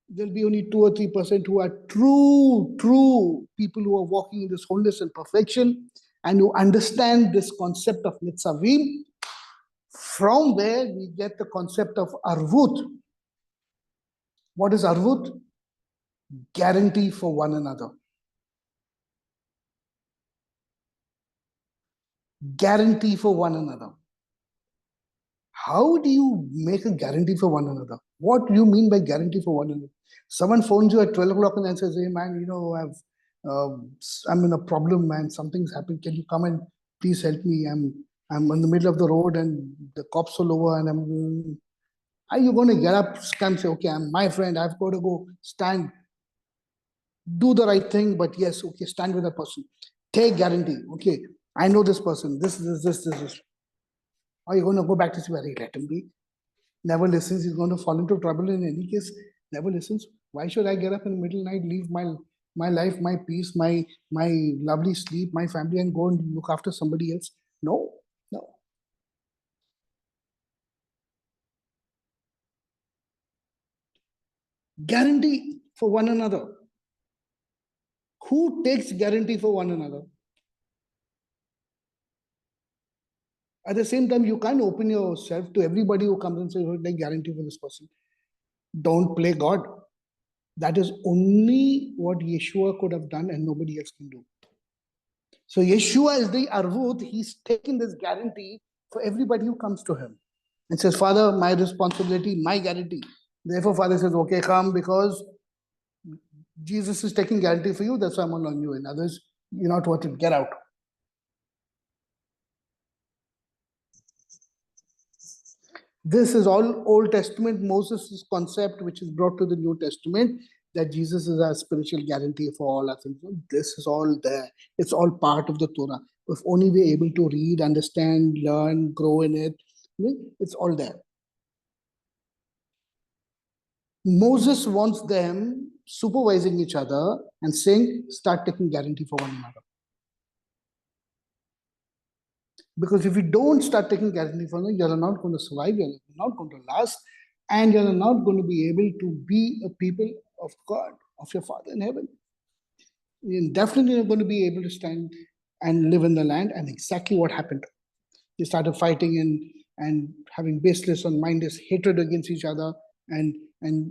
there'll be only 2 or 3% who are true people who are walking in this wholeness and perfection and who understand this concept of Nitzavim. From where we get the concept of Arvut. What is Arvut? Guarantee for one another. Guarantee for one another. How do you make a guarantee for one another? What do you mean by guarantee for one another? Someone phones you at 12 o'clock and says, hey man, I'm in a problem, man. Something's happened. Can you come and please help me? I'm in the middle of the road and the cops are over and are you going to get up and say, okay, I'm my friend, I've got to go stand, do the right thing, but yes, okay, stand with that person. Take guarantee. Okay, I know this person, this. Are you going to go back to say, let him be? Never listens, he's going to fall into trouble in any case. Never listens. Why should I get up in the middle of the night, leave my life, my peace, my lovely sleep, my family, and go and look after somebody else? No. Guarantee for one another. Who takes guarantee for one another? At the same time, you can't open yourself to everybody who comes and says, oh, take guarantee for this person. Don't play God. That is only what Yeshua could have done and nobody else can do. So Yeshua is the Arvut. He's taking this guarantee for everybody who comes to him and says, Father, my responsibility, my guarantee. Therefore, Father says, okay, come, because Jesus is taking guarantee for you. That's why I'm allowing you. In others, you're not worth it. Get out. This is all Old Testament, Moses' concept, which is brought to the New Testament, that Jesus is our spiritual guarantee for all our things. This is all there. It's all part of the Torah. If only we're able to read, understand, learn, grow in it, it's all there. Moses wants them supervising each other and saying, start taking guarantee for one another. Because if you don't start taking guarantee for them, you're not going to survive, you're not going to last, and you're not going to be able to be a people of God, of your Father in heaven. You're definitely not going to be able to stand and live in the land. And exactly what happened. They started fighting and having baseless and mindless hatred against each other and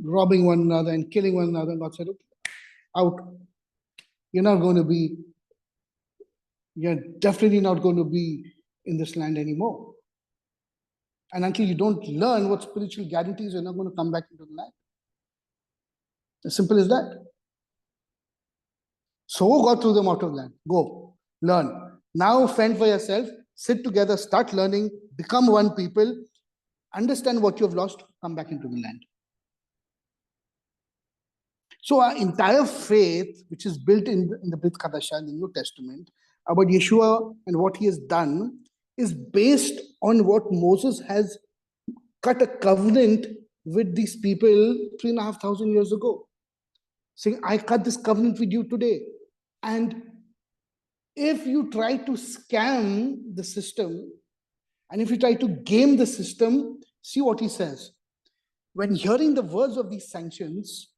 robbing one another and killing one another. And God said, okay, out. You're definitely not going to be in this land anymore. And until you don't learn what spiritual guarantees, you're not going to come back into the land. As simple as that. So God threw them out of the land. Go, learn. Now fend for yourself, sit together, start learning, become one people, understand what you have lost, come back into the land. So our entire faith, which is built in the Brit Chadashah, in the New Testament, about Yeshua and what he has done, is based on what Moses has cut a covenant with these people 3,500 years ago. Saying, I cut this covenant with you today. And if you try to scam the system, and if you try to game the system, see what he says. When hearing the words of these sanctions,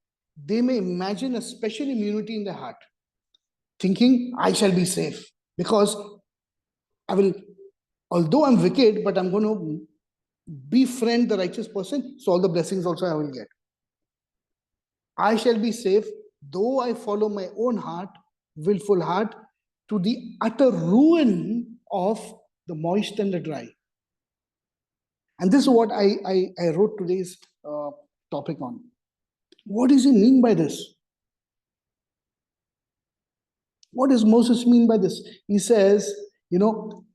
they may imagine a special immunity in their heart, thinking, I shall be safe, because although I'm wicked, but I'm going to befriend the righteous person, so all the blessings also I will get. I shall be safe, though I follow my own heart, willful heart, to the utter ruin of the moist and the dry. And this is what I wrote today's topic on. What does he mean by this? What does Moses mean by this? He says, he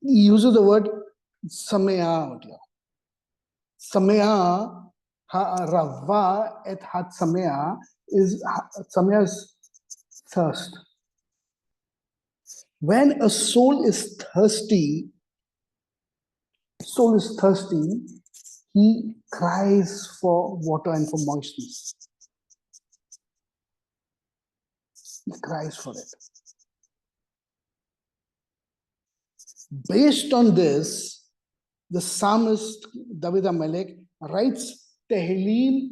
uses the word samaya. Samaya, ha-rava et hat samaya is thirst. When a soul is thirsty, he cries for water and for moistness. He cries for it. Based on this, the psalmist David HaMelech writes Tehillim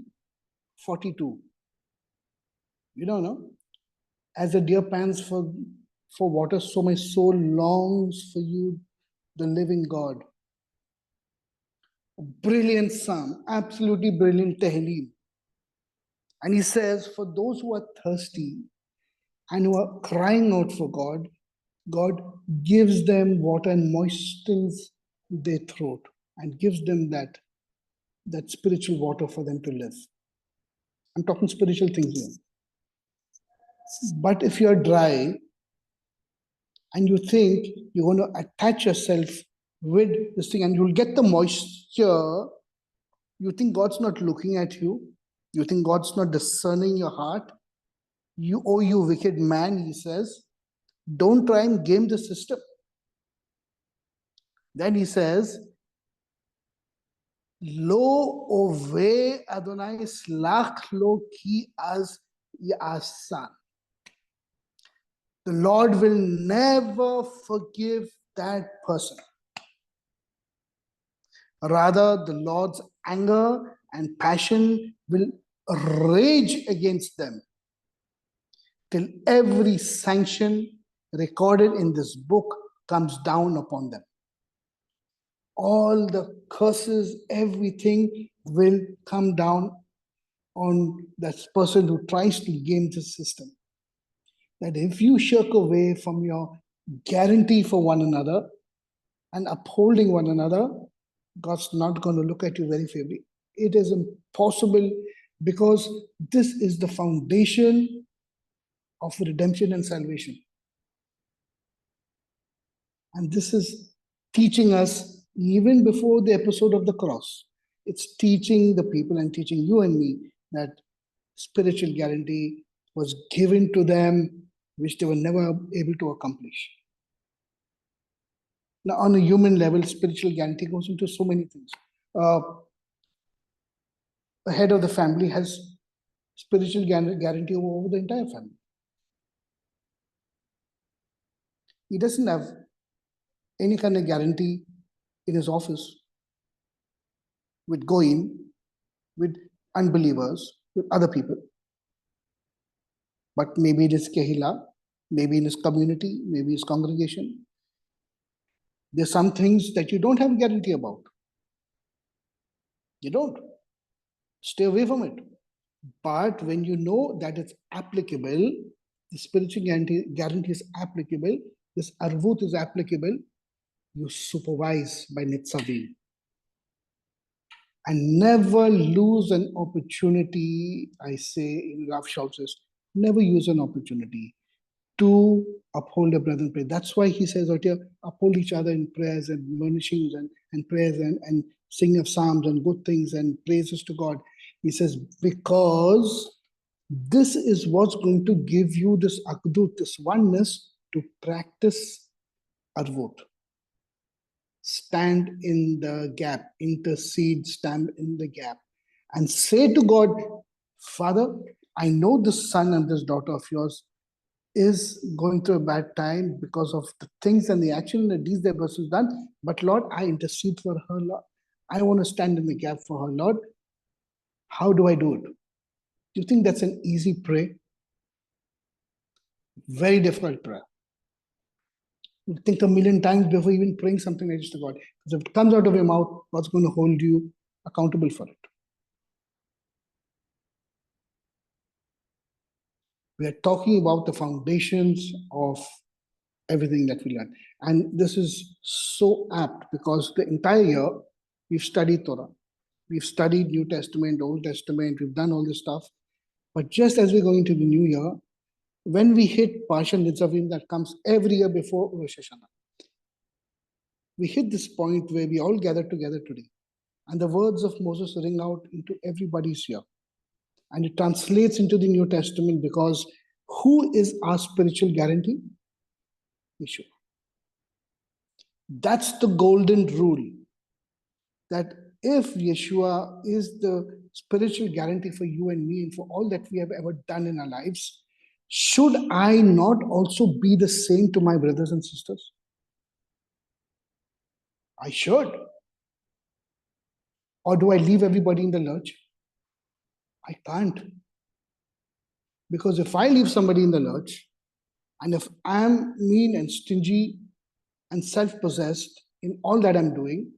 42. You don't know? As the deer pants for water, so my soul longs for you, the living God. A brilliant psalm, absolutely brilliant Tehillim. And he says, for those who are thirsty and who are crying out for God, God gives them water and moistens their throat and gives them that spiritual water for them to live. I'm talking spiritual things here. But if you're dry and you think you're going to attach yourself with this thing and you'll get the moisture, you think God's not looking at you, you think God's not discerning your heart, you wicked man, he says, don't try and game the system. Then he says, Lo ove Adonai slach lo ki az yasan. The Lord will never forgive that person. Rather, the Lord's anger and passion will rage against them till every sanction recorded in this book comes down upon them. All the curses, everything will come down on that person who tries to game the system. That if you shirk away from your guarantee for one another and upholding one another, God's not going to look at you very favorably. It is impossible because this is the foundation of redemption and salvation. And this is teaching us even before the episode of the cross. It's teaching the people and teaching you and me that spiritual guarantee was given to them, which they were never able to accomplish. Now, on a human level, spiritual guarantee goes into so many things. A head of the family has spiritual guarantee over the entire family. He doesn't have any kind of guarantee in his office with goyim, with unbelievers, with other people. But maybe in his kehila, maybe in his community, maybe his congregation. There's some things that you don't have a guarantee about. You don't. Stay away from it. But when you know that it's applicable, the spiritual guarantee is applicable, this arvut is applicable, you supervise by Nitzavim. And never lose an opportunity, I say in Rav Shaul says, never use an opportunity to uphold a brother in prayer. That's why he says out here, uphold each other in prayers and admonishings and prayers and sing of psalms and good things and praises to God. He says, because this is what's going to give you this akdut, this oneness to practice arvut. Stand in the gap, intercede, stand in the gap, and say to God, Father, I know this son and this daughter of yours is going through a bad time because of the things and the action and the deeds that person has done. But Lord, I intercede for her, Lord. I want to stand in the gap for her, Lord. How do I do it? Do you think that's an easy prayer? Very difficult prayer. You think a million times before even praying something like this to God. Because if it comes out of your mouth, God's going to hold you accountable for it. We are talking about the foundations of everything that we learn. And this is so apt because the entire year we've studied Torah. We've studied New Testament, Old Testament, we've done all this stuff. But just as we're going to the new year, when we hit Parashat Nitzavim that comes every year before Rosh Hashanah, we hit this point where we all gather together today. And the words of Moses ring out into everybody's ear. And it translates into the New Testament because who is our spiritual guarantee? Yeshua. That's the golden rule. That if Yeshua is the spiritual guarantee for you and me and for all that we have ever done in our lives, Should I not also be the same to my brothers and sisters? I should. Or do I leave everybody in the lurch? I can't. Because if I leave somebody in the lurch, and if I'm mean and stingy and self possessed in all that I'm doing,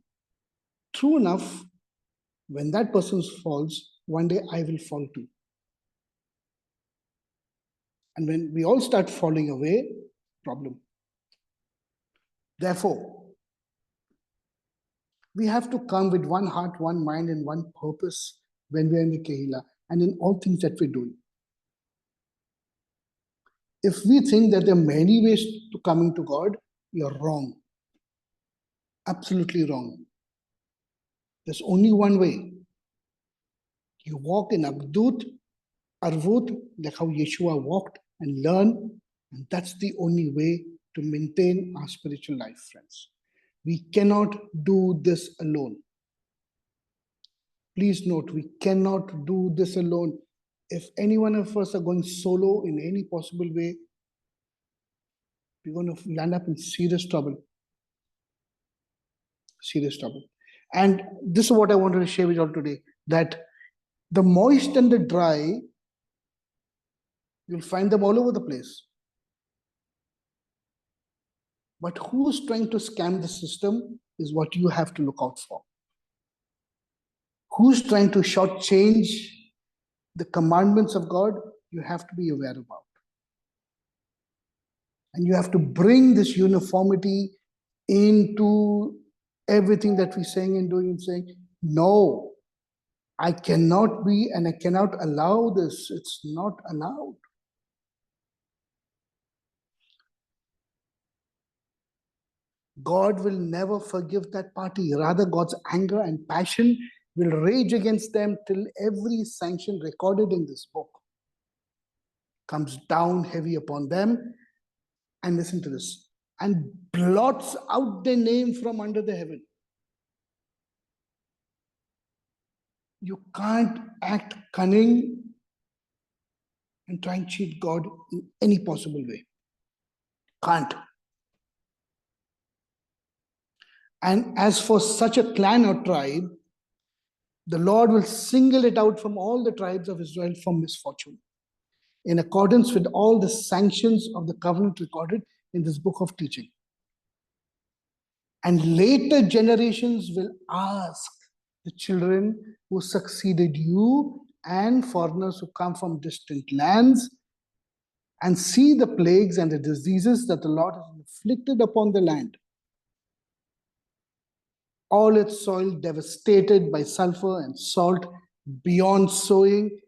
true enough, when that person falls, one day I will fall too. And when we all start falling away, problem. Therefore, we have to come with one heart, one mind, and one purpose when we're in the Kehila and in all things that we're doing. If we think that there are many ways to coming to God, you're wrong. Absolutely wrong. There's only one way. You walk in Abdut, Arvut, like how Yeshua walked, and learn, and that's the only way to maintain our spiritual life, friends. We cannot do this alone. Please note, we cannot do this alone. If any one of us are going solo in any possible way, we're going to land up in serious trouble. Serious trouble. And this is what I wanted to share with you all today, that the moist and the dry, you'll find them all over the place. But who's trying to scam the system is what you have to look out for. Who's trying to shortchange the commandments of God, you have to be aware about. And you have to bring this uniformity into everything that we're saying and doing and saying, no, I cannot be and I cannot allow this. It's not allowed. God will never forgive that party. Rather, God's anger and passion will rage against them till every sanction recorded in this book comes down heavy upon them. And listen to this, and blots out their name from under the heaven. You can't act cunning and try and cheat God in any possible way. Can't. And as for such a clan or tribe, the Lord will single it out from all the tribes of Israel for misfortune, in accordance with all the sanctions of the covenant recorded in this book of teaching. And later generations will ask the children who succeeded you and foreigners who come from distant lands and see the plagues and the diseases that the Lord has inflicted upon the land. All its soil devastated by sulfur and salt, beyond sowing,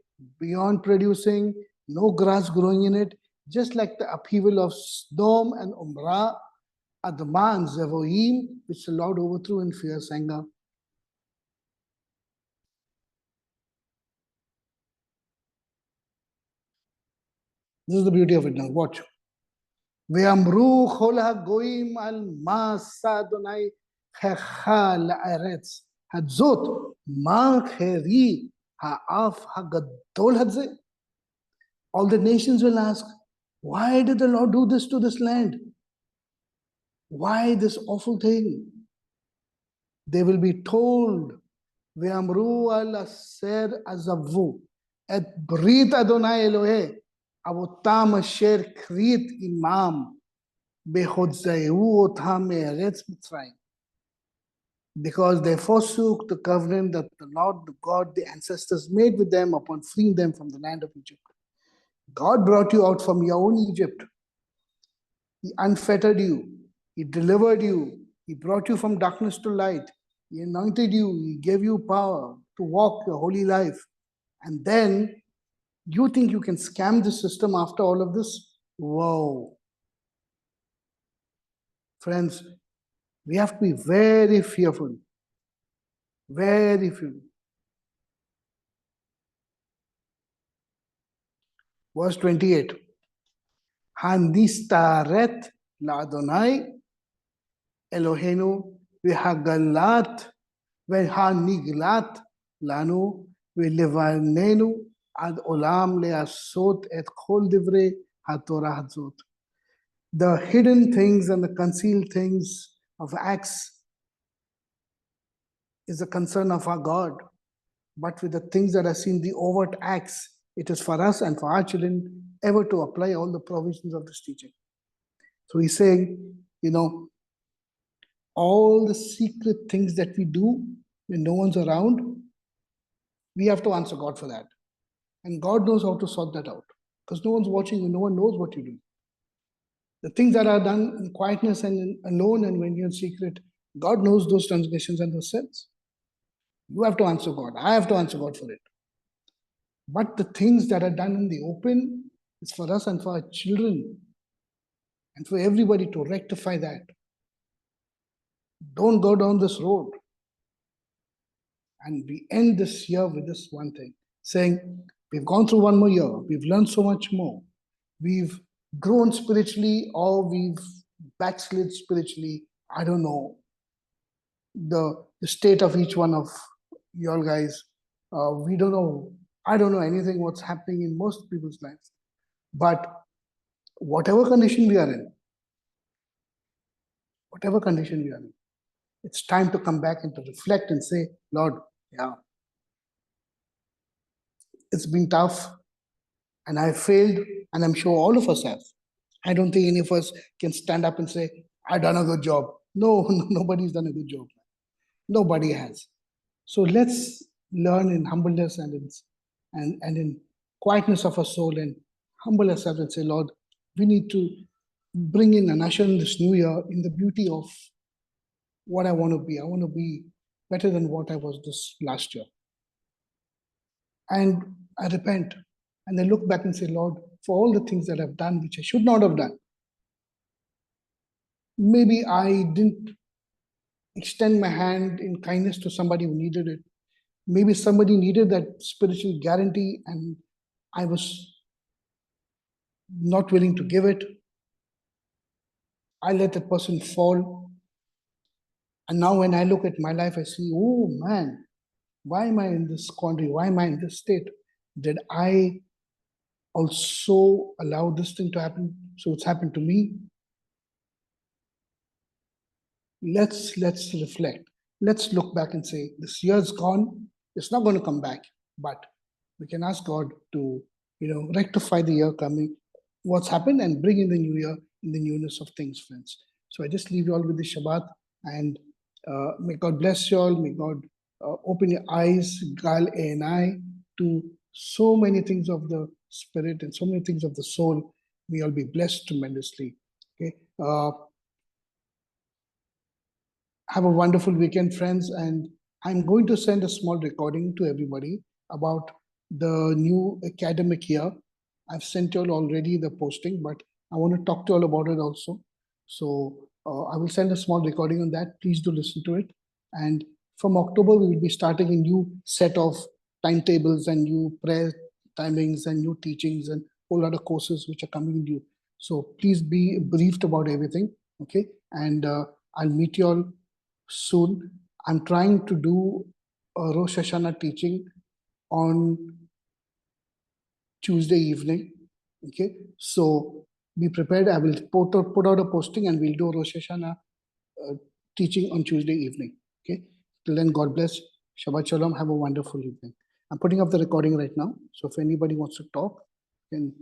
beyond producing, no grass growing in it, just like the upheaval of Sodom and Gomorrah, Admah and Zeboim, which the Lord overthrew in fierce anger. This is the beauty of it now. Watch. Ve'amru chol hagoyim al ma'asa Adonai checha la'aretz hadzot ma cheri ha'af hagadol hadze. All the nations will ask, why did the Lord do this to this land? Why this awful thing? They will be told, Ve'amru al aser azavu et brit Adonai Eloheh Avotam asher krit imam bechodzeu otam me'eretz Mitzrayim. Because they forsook the covenant that the Lord, the God, the ancestors made with them upon freeing them from the land of Egypt. God brought you out from your own Egypt. He unfettered you. He delivered you. He brought you from darkness to light. He anointed you. He gave you power to walk your holy life. And then you think you can scam the system after all of this? Whoa. Friends, we have to be very fearful. Very fearful. Verse 28. Hanistaret la'Adonai Elohenu v'hagalat v'haniglat lanu v'levanenu ad olam le'asot et kol divrei HaTorah Hazot. The hidden things and the concealed things of acts is a concern of our God. But with the things that are seen, the overt acts, it is for us and for our children ever to apply all the provisions of this teaching. So he's saying, all the secret things that we do when no one's around, we have to answer God for that. And God knows how to sort that out because no one's watching and no one knows what you do. The things that are done in quietness and alone and when you're in secret, God knows those transgressions and those sins. You have to answer God. I have to answer God for it. But the things that are done in the open is for us and for our children and for everybody to rectify that. Don't go down this road. And we end this year with this one thing, saying, we've gone through one more year. We've learned so much more. We've grown spiritually or we've backslid spiritually. I don't know the state of each one of you all guys. We don't know. I don't know anything what's happening in most people's lives. But whatever condition we are in, it's time to come back and to reflect and say, Lord, yeah, it's been tough and I failed, and I'm sure all of us have. I don't think any of us can stand up and say, I've done a good job. No, nobody's done a good job. Nobody has. So let's learn in humbleness and in quietness of our soul and humble ourselves and say, Lord, we need to bring in and usher in this new year in the beauty of what I want to be. I want to be better than what I was this last year. And I repent. And I look back and say, Lord, for all the things that I've done, which I should not have done. Maybe I didn't extend my hand in kindness to somebody who needed it. Maybe somebody needed that spiritual guarantee and I was not willing to give it. I let that person fall. And now when I look at my life, I see, oh man, why am I in this quandary? Why am I in this state? Did I also allow this thing to happen? So it's happened to me. Let's reflect. Let's look back and say, this year's gone. It's not going to come back, but we can ask God to, rectify the year coming, what's happened, and bring in the new year in the newness of things, friends. So I just leave you all with the Shabbat, and may God bless you all. May God open your eyes, gal and I, to so many things of the spirit and so many things of the soul. May all be blessed tremendously. Okay. Have a wonderful weekend, friends. And I'm going to send a small recording to everybody about the new academic year. I've sent you all already the posting, but I want to talk to you all about it also. So I will send a small recording on that. Please do listen to it. And from October, we will be starting a new set of timetables and new prayer timings and new teachings and a whole lot of courses which are coming due. So please be briefed about everything. Okay. And I'll meet you all soon. I'm trying to do a Rosh Hashanah teaching on Tuesday evening. Okay, so be prepared. I will put out a posting and we'll do Rosh Hashanah teaching on Tuesday evening. Okay, till then, God bless. Shabbat Shalom. Have a wonderful evening. I'm putting up the recording right now. So if anybody wants to talk, then